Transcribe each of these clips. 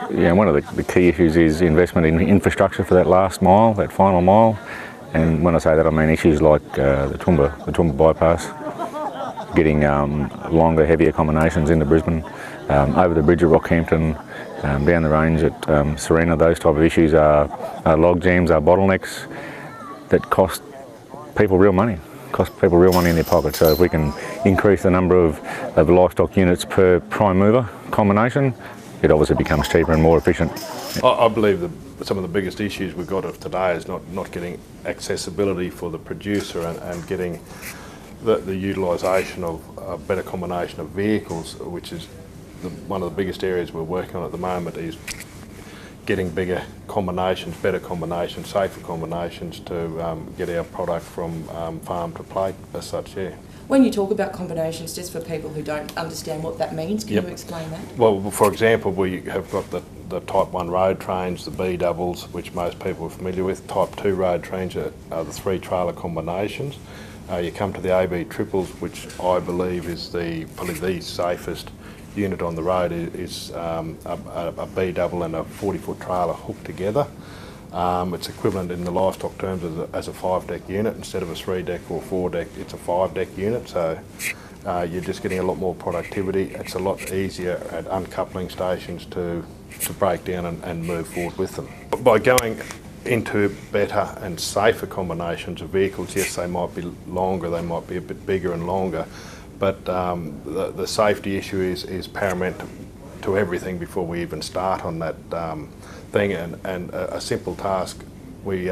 one of the key issues is investment in infrastructure for that last mile, that final mile. And when I say that, I mean issues like the Toowoomba bypass, getting longer, heavier combinations into Brisbane, over the bridge at Rockhampton, down the range at Serena. Those type of issues are log jams, are bottlenecks that cost people real money. In their pocket. So if we can increase the number of livestock units per prime mover combination, it obviously becomes cheaper and more efficient. I believe that some of the biggest issues we've got of today is not getting accessibility for the producer and getting the utilisation of a better combination of vehicles, which is one of the biggest areas we're working on at the moment, is getting bigger combinations, better combinations, safer combinations to get our product from farm to plate as such, yeah. When you talk about combinations, just for people who don't understand what that means, can you explain that? Well, for example, we have got the Type 1 road trains, the B doubles, which most people are familiar with. Type 2 road trains are the 3 trailer combinations. You come to the AB triples, which I believe is probably the safest unit on the road. Is a B double and a 40-foot trailer hooked together. It's equivalent in the livestock terms as a 5-deck unit. Instead of a 3-deck or 4-deck, it's a 5-deck unit. So you're just getting a lot more productivity. It's a lot easier at uncoupling stations to break down and move forward with them. By going into better and safer combinations of vehicles, yes, they might be longer, they might be a bit bigger and longer, but the safety issue is paramount to everything before we even start on that thing. And a simple task we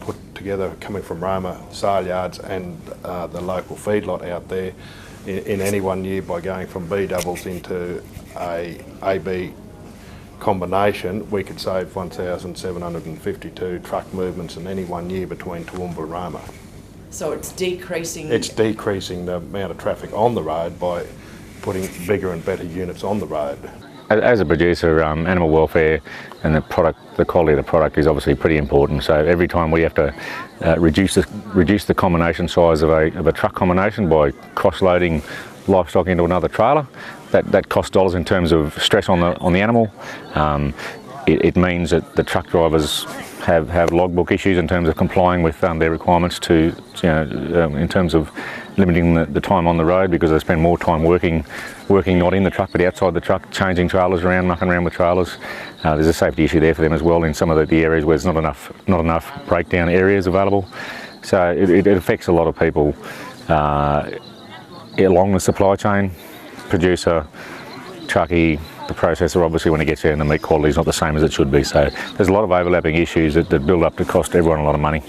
put together, coming from Roma sale yards and the local feedlot out there, in any one year, by going from B doubles into a AB combination, we could save 1,752 truck movements in any one year between Toowoomba and Roma. So it's decreasing... It's decreasing the amount of traffic on the road by putting bigger and better units on the road. As a producer, animal welfare and the quality of the product is obviously pretty important. So every time we have to reduce the combination size of a truck combination by cross-loading livestock into another trailer, that costs dollars in terms of stress on the animal. It means that the truck drivers have logbook issues in terms of complying with their requirements in terms of limiting the time on the road, because they spend more time working not in the truck but outside the truck, changing trailers around, mucking around with trailers. There's a safety issue there for them as well in some of the areas where there's not enough breakdown areas available. So it affects a lot of people along the supply chain, producer, truckie, the processor. Obviously when it gets there, and the meat quality is not the same as it should be. So there's a lot of overlapping issues that build up to cost everyone a lot of money.